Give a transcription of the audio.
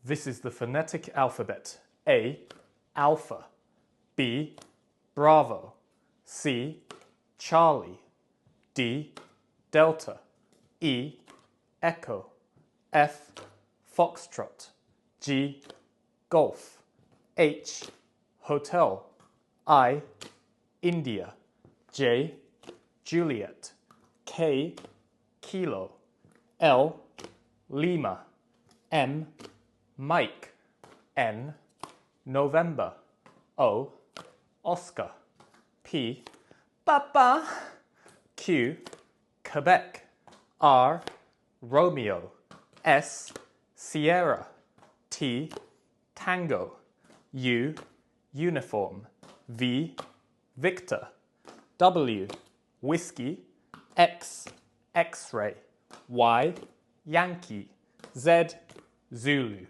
This is the phonetic alphabet. A. Alpha. B. Bravo. C. Charlie. D. Delta. E. Echo. F. Foxtrot. G. Golf. H. Hotel. I. India. J. Juliet. K. Kilo. L. Lima. M. Mike. N. November. O. Oscar. P. Papa. Q. Quebec. R. Romeo. S. Sierra. T. Tango. U. Uniform. V. Victor. W. Whiskey. X. X-ray. Y. Yankee. Z. Zulu.